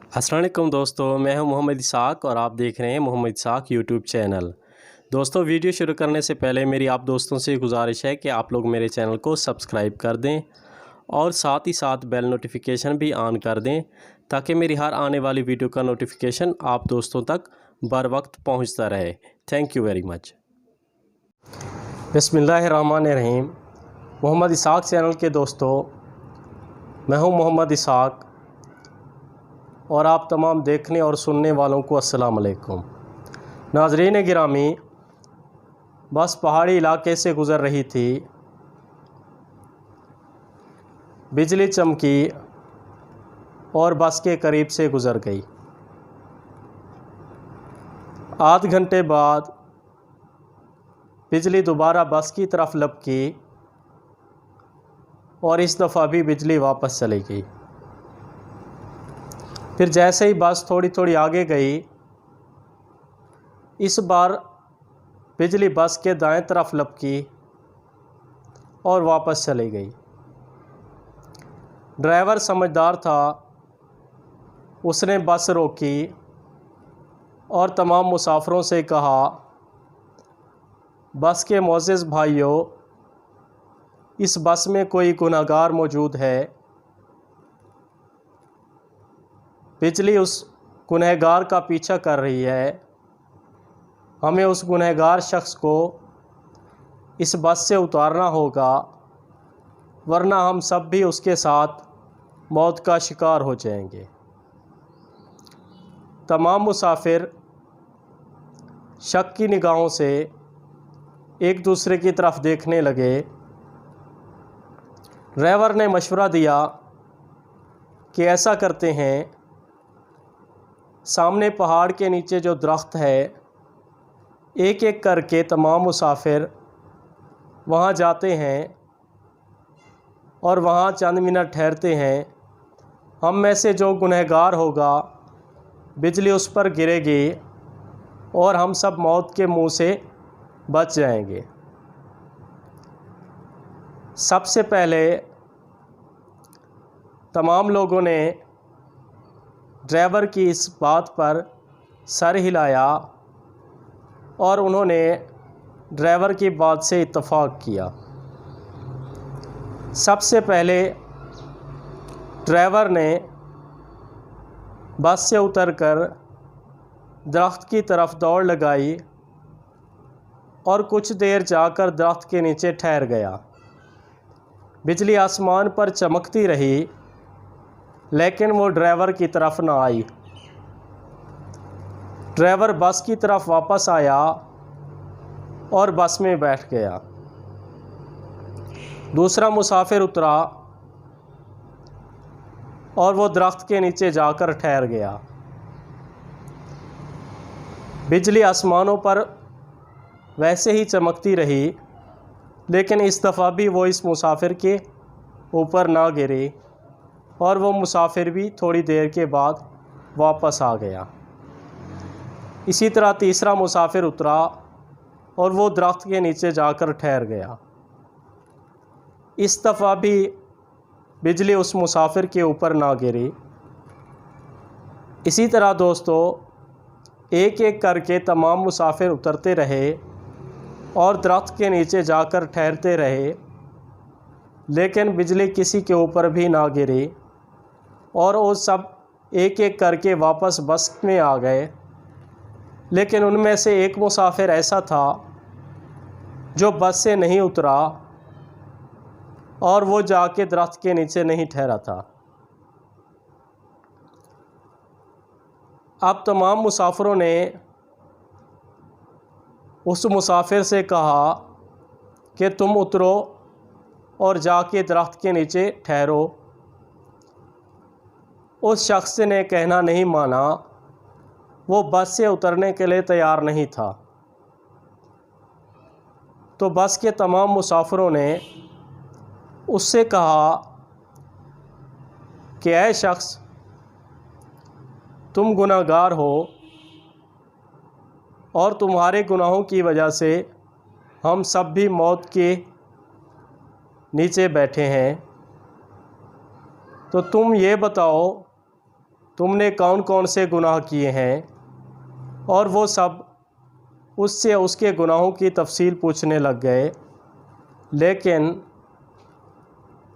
अस्सलाम वालेकुम दोस्तों, मैं हूं मोहम्मद इसाक और आप देख रहे हैं मोहम्मद इसाक यूट्यूब चैनल। दोस्तों, वीडियो शुरू करने से पहले मेरी आप दोस्तों से गुजारिश है कि आप लोग मेरे चैनल को सब्सक्राइब कर दें और साथ ही साथ बेल नोटिफिकेशन भी ऑन कर दें ताकि मेरी हर आने वाली वीडियो का नोटिफिकेशन आप दोस्तों तक बर वक्त पहुँचता रहे। Thank you very much. बिस्मिल्लाहिर्रहमानिर्रहीम। मोहम्मद इसाक चैनल के दोस्तों, मैं हूं मोहम्मद इसाक और आप तमाम देखने और सुनने वालों को अस्सलाम वालेकुम। नाज़रीन गिरामी, बस पहाड़ी इलाके से गुज़र रही थी, बिजली चमकी और बस के करीब से गुज़र गई। आध घंटे बाद बिजली दोबारा बस की तरफ लपकी और इस दफ़ा भी बिजली वापस चली गई। फिर जैसे ही बस थोड़ी थोड़ी आगे गई, इस बार बिजली बस के दाएं तरफ लपकी और वापस चली गई। ड्राइवर समझदार था, उसने बस रोकी और तमाम मुसाफिरों से कहा, बस के मोअज़्ज़िज़ भाइयों, इस बस में कोई गुनहगार मौजूद है। बिजली उस गुनहगार का पीछा कर रही है। हमें उस गुनहगार शख्स को इस बस से उतारना होगा, वरना हम सब भी उसके साथ मौत का शिकार हो जाएंगे। तमाम मुसाफिर शक की निगाहों से एक दूसरे की तरफ देखने लगे। ड्राइवर ने मशवरा दिया कि ऐसा करते हैं, सामने पहाड़ के नीचे जो दरख्त है, एक एक करके तमाम मुसाफिर वहाँ जाते हैं और वहाँ चंद मिनट ठहरते हैं। हम में से जो गुनहगार होगा, बिजली उस पर गिरेगी और हम सब मौत के मुंह से बच जाएंगे। सबसे पहले तमाम लोगों ने ड्राइवर की इस बात पर सर हिलाया और उन्होंने ड्राइवर की बात से इत्तफाक किया। सबसे पहले ड्राइवर ने बस से उतरकर दरख्त की तरफ दौड़ लगाई और कुछ देर जाकर दरख्त के नीचे ठहर गया। बिजली आसमान पर चमकती रही, लेकिन वो ड्राइवर की तरफ ना आई। ड्राइवर बस की तरफ वापस आया और बस में बैठ गया। दूसरा मुसाफिर उतरा और वो दरख्त के नीचे जाकर ठहर गया। बिजली आसमानों पर वैसे ही चमकती रही, लेकिन इस दफ़ा भी वो इस मुसाफिर के ऊपर ना गिरी और वो मुसाफिर भी थोड़ी देर के बाद वापस आ गया। इसी तरह तीसरा मुसाफिर उतरा और वो दरख्त के नीचे जाकर ठहर गया। इस दफ़ा भी बिजली उस मुसाफिर के ऊपर ना गिरी। इसी तरह दोस्तों, एक एक करके तमाम मुसाफिर उतरते रहे और दरख्त के नीचे जाकर ठहरते रहे, लेकिन बिजली किसी के ऊपर भी ना गिरी और वो सब एक एक करके वापस बस में आ गए। लेकिन उनमें से एक मुसाफिर ऐसा था जो बस से नहीं उतरा और वो जाके दरख्त के नीचे नहीं ठहरा था। अब तमाम मुसाफिरों ने उस मुसाफिर से कहा कि तुम उतरो और जाके दरख्त के नीचे ठहरो। उस शख्स ने कहना नहीं माना, वो बस से उतरने के लिए तैयार नहीं था। तो बस के तमाम मुसाफिरों ने उससे कहा कि ऐ शख्स, तुम गुनाहगार हो और तुम्हारे गुनाहों की वजह से हम सब भी मौत के नीचे बैठे हैं। तो तुम ये बताओ तुमने कौन कौन से गुनाह किए हैं, और वो सब उससे उसके गुनाहों की तफसील पूछने लग गए। लेकिन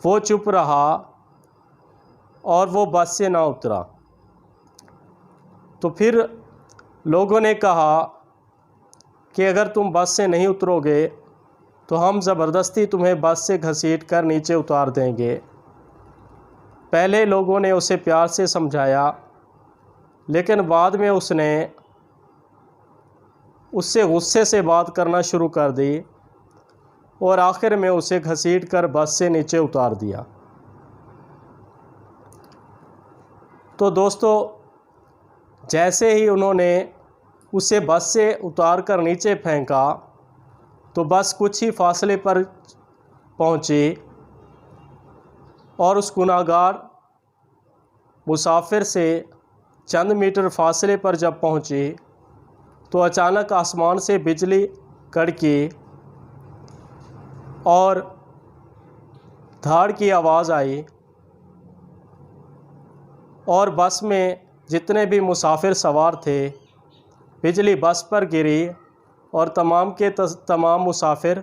वो चुप रहा और वो बस से ना उतरा। तो फिर लोगों ने कहा कि अगर तुम बस से नहीं उतरोगे तो हम ज़बरदस्ती तुम्हें बस से घसीट कर नीचे उतार देंगे। पहले लोगों ने उसे प्यार से समझाया, लेकिन बाद में उसने उससे गुस्से से बात करना शुरू कर दी और आखिर में उसे घसीट कर बस से नीचे उतार दिया। तो दोस्तों, जैसे ही उन्होंने उसे बस से उतार कर नीचे फेंका तो बस कुछ ही फासले पर पहुंची और उस गुनाहगार मुसाफिर से चंद मीटर फासले पर जब पहुंची तो अचानक आसमान से बिजली कड़की और धाड़ की आवाज़ आई और बस में जितने भी मुसाफिर सवार थे, बिजली बस पर गिरी और तमाम के तमाम मुसाफिर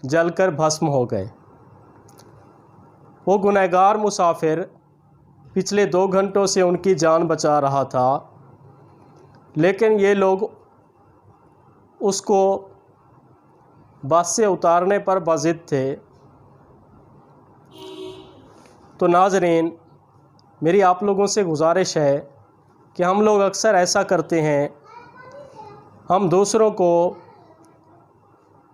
जलकर भस्म हो गए। वो गुनहगार मुसाफिर पिछले 2 घंटों से उनकी जान बचा रहा था, लेकिन ये लोग उसको बस से उतारने पर बज़िद थे। तो नाज़रीन, मेरी आप लोगों से गुजारिश है कि हम लोग अक्सर ऐसा करते हैं, हम दूसरों को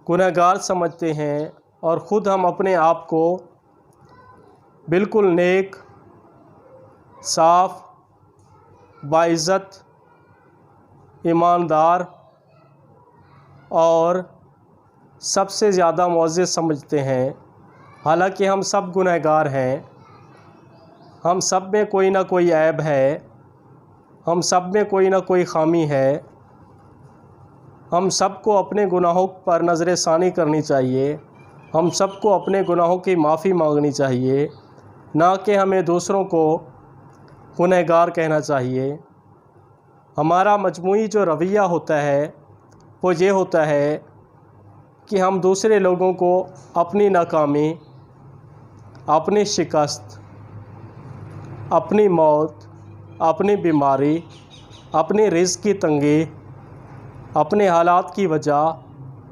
गुनहगार समझते हैं और ख़ुद हम अपने आप को बिल्कुल नेक, साफ़, बाइज़्ज़त, ईमानदार और सबसे ज़्यादा मुअज़्ज़ज़ समझते हैं। हालांकि हम सब गुनहगार हैं, हम सब में कोई ना कोई ऐब है, हम सब में कोई ना कोई ख़ामी है। हम सबको अपने गुनाहों पर नज़र सानी करनी चाहिए, हम सबको अपने गुनाहों की माफ़ी मांगनी चाहिए, ना कि हमें दूसरों को गुनहगार कहना चाहिए। हमारा मजमूई जो रवैया होता है वो ये होता है कि हम दूसरे लोगों को अपनी नाकामी, अपनी शिकस्त, अपनी मौत, अपनी बीमारी, अपनी रिज़्क़ की तंगी, अपने हालात की वजह,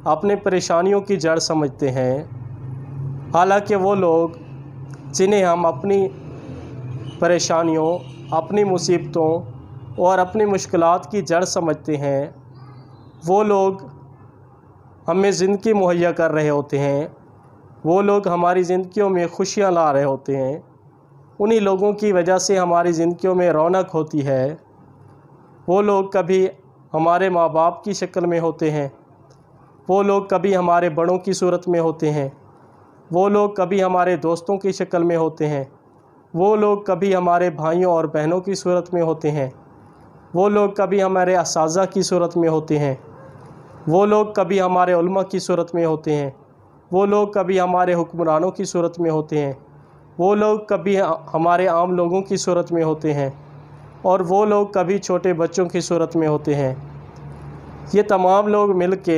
अपने परेशानियों की जड़ समझते हैं। हालांकि वो लोग जिन्हें हम अपनी परेशानियों, अपनी मुसीबतों और अपनी मुश्किलात की जड़ समझते हैं, वो लोग हमें ज़िंदगी मुहैया कर रहे होते हैं, वो लोग हमारी ज़िंदगियों में खुशियाँ ला रहे होते हैं। उन्हीं लोगों की वजह से हमारी ज़िंदगियों में रौनक होती है। वो लोग कभी हमारे माँ बाप की शक्ल में होते हैं, वो लोग कभी हमारे बड़ों की सूरत में होते हैं, वो लोग कभी हमारे दोस्तों की शक्ल में होते हैं, वो लोग कभी हमारे भाइयों और बहनों की सूरत में होते हैं, वो लोग कभी हमारे असाज़ा की सूरत में होते हैं, वो लोग कभी हमारे उलमा की सूरत में होते हैं, वो लोग कभी हमारे हुक्मरानों की सूरत में होते हैं, वो लोग कभी हमारे आम लोगों की सूरत में होते हैं और वो लोग कभी छोटे बच्चों की सूरत में होते हैं। ये तमाम लोग मिलके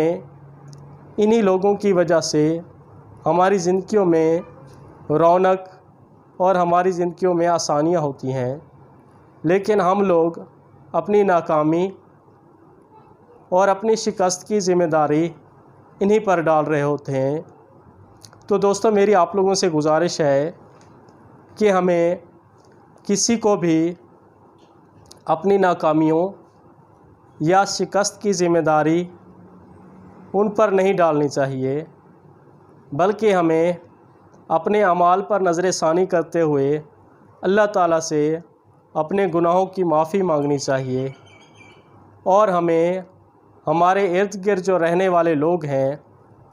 इन्हीं लोगों की वजह से हमारी ज़िंदगियों में रौनक और हमारी ज़िंदगियों में आसानियाँ होती हैं, लेकिन हम लोग अपनी नाकामी और अपनी शिकस्त की ज़िम्मेदारी इन्हीं पर डाल रहे होते हैं। तो दोस्तों, मेरी आप लोगों से गुजारिश है कि हमें किसी को भी अपनी नाकामियों या शिकस्त की ज़िम्मेदारी उन पर नहीं डालनी चाहिए, बल्कि हमें अपने अमाल पर नज़र सानी करते हुए अल्लाह ताला से अपने गुनाहों की माफ़ी मांगनी चाहिए और हमें हमारे इर्द गिर्द जो रहने वाले लोग हैं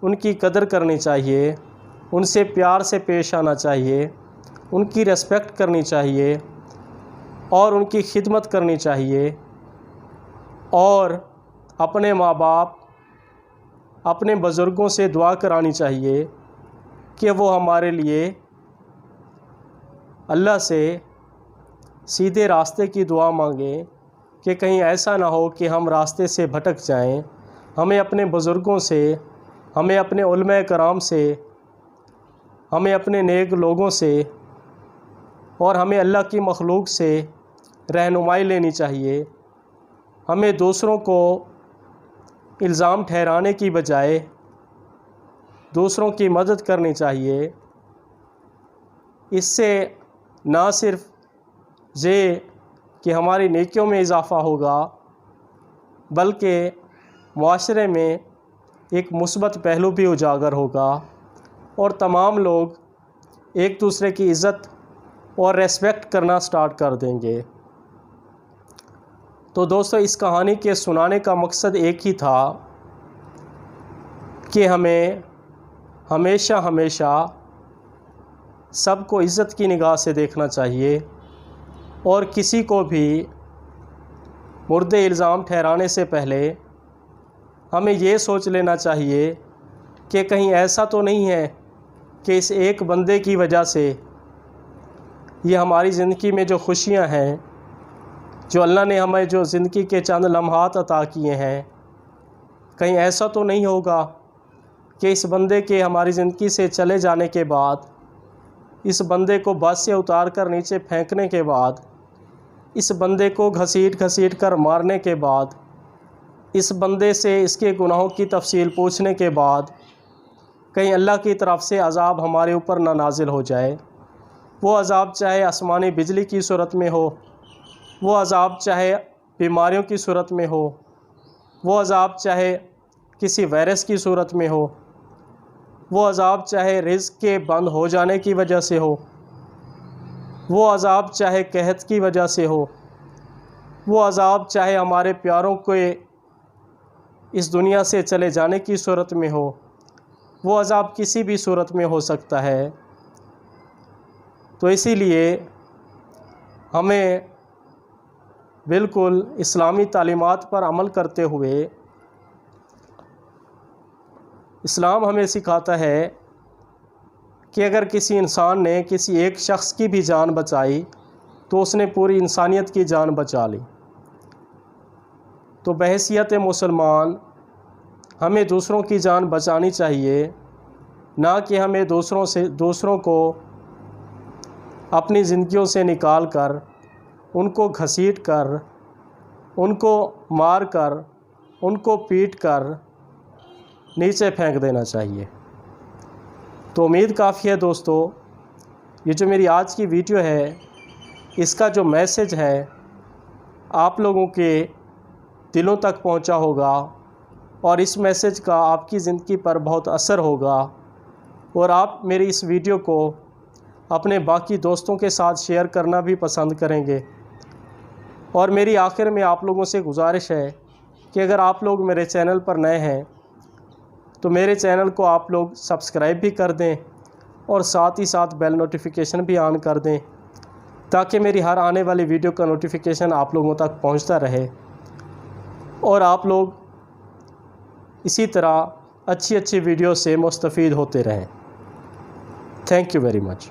उनकी कदर करनी चाहिए, उनसे प्यार से पेश आना चाहिए, उनकी रिस्पेक्ट करनी चाहिए और उनकी खिदमत करनी चाहिए और अपने माँ बाप, अपने बुज़ुर्गों से दुआ करानी चाहिए कि वो हमारे लिए अल्लाह से सीधे रास्ते की दुआ मांगें कि कहीं ऐसा ना हो कि हम रास्ते से भटक जाएं। हमें अपने बुज़ुर्गों से, हमें अपने उलमा कराम से, हमें अपने नेक लोगों से और हमें अल्लाह की मखलूक से रहनुमाई लेनी चाहिए। हमें दूसरों को इल्ज़ाम ठहराने की बजाय दूसरों की मदद करनी चाहिए। इससे ना सिर्फ़ ये कि हमारी नेकियों में इजाफ़ा होगा, बल्कि मुआशरे में एक मुस्बत पहलू भी उजागर होगा और तमाम लोग एक दूसरे की इज़्ज़त और रेस्पेक्ट करना स्टार्ट कर देंगे। तो दोस्तों, इस कहानी के सुनाने का मकसद एक ही था कि हमें हमेशा हमेशा सबको इज़्ज़त की निगाह से देखना चाहिए और किसी को भी मुर्दे इल्ज़ाम ठहराने से पहले हमें ये सोच लेना चाहिए कि कहीं ऐसा तो नहीं है कि इस एक बंदे की वजह से ये हमारी ज़िंदगी में जो खुशियां हैं, जो अल्लाह ने हमें जो ज़िंदगी के चंद लम्हात अता किए हैं, कहीं ऐसा तो नहीं होगा कि इस बंदे के हमारी ज़िंदगी से चले जाने के बाद, इस बंदे को बस से उतार कर नीचे फेंकने के बाद, इस बंदे को घसीट घसीट कर मारने के बाद, इस बंदे से इसके गुनाहों की तफसील पूछने के बाद कहीं अल्लाह की तरफ से अज़ाब हमारे ऊपर ना नाजिल हो जाए। वो अज़ाब चाहे आसमानी बिजली की सूरत में हो, वो अज़ाब चाहे बीमारियों की सूरत में हो, वो अज़ाब चाहे किसी वायरस की सूरत में हो, वो अज़ाब चाहे रिज़्क़ के बंद हो जाने की वजह से हो, वो अज़ाब चाहे कहत की वजह से हो, वो अज़ाब चाहे हमारे प्यारों के इस दुनिया से चले जाने की सूरत में हो, वो अज़ाब किसी भी सूरत में हो सकता है। तो इसीलिए हमें बिल्कुल इस्लामी तालीमात पर अमल करते हुए, इस्लाम हमें सिखाता है कि अगर किसी इंसान ने किसी एक शख्स की भी जान बचाई तो उसने पूरी इंसानियत की जान बचा ली। तो बहैसियत मुसलमान हमें दूसरों की जान बचानी चाहिए, ना कि हमें दूसरों को अपनी ज़िंदगियों से निकाल कर, उनको घसीट कर, उनको मार कर, उनको पीट कर नीचे फेंक देना चाहिए। तो उम्मीद काफ़ी है दोस्तों, ये जो मेरी आज की वीडियो है, इसका जो मैसेज है आप लोगों के दिलों तक पहुंचा होगा और इस मैसेज का आपकी ज़िंदगी पर बहुत असर होगा और आप मेरी इस वीडियो को अपने बाकी दोस्तों के साथ शेयर करना भी पसंद करेंगे। और मेरी आखिर में आप लोगों से गुजारिश है कि अगर आप लोग मेरे चैनल पर नए हैं तो मेरे चैनल को आप लोग सब्सक्राइब भी कर दें और साथ ही साथ बेल नोटिफिकेशन भी ऑन कर दें, ताकि मेरी हर आने वाली वीडियो का नोटिफिकेशन आप लोगों तक पहुंचता रहे और आप लोग इसी तरह अच्छी अच्छी वीडियो से मुस्तफ़ीद होते रहें। Thank you very much.